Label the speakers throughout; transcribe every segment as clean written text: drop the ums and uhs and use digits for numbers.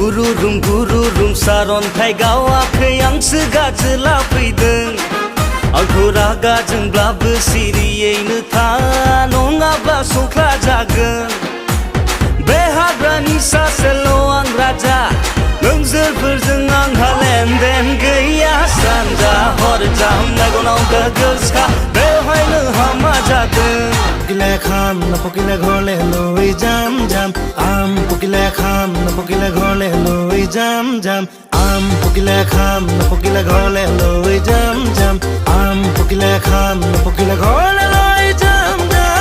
Speaker 1: गुरुरुम सारन्थाइ गावाखै आंसो गाजोला फैदों आंखौ रागा जोंब्लाबो सिरियैनो था नङाब्ला संख्ला जागोन बे हाग्रानि सासेल' आं राजा नोंसोरफोरजों आंहा लेनदेन गैया सानजा हरजा मेगनाव गोग्गोसा बेवहायनो हामा जादों
Speaker 2: Pukile kham na pukile ghole loi jam jam am pukile kham na pukile ghole loi jam jam am pukile kham na pukile ghole loi jam jam am pukile kham na pukile ghole loi jam jam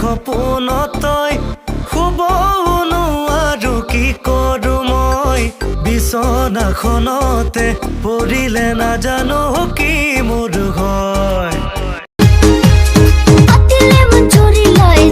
Speaker 2: সপোনতই শুব নোৱাৰো কি কৰো মই বিছনাখনতে পৰিলে নাজানো কি মোৰ হয়
Speaker 3: আতিলে মন চুৰি লৈ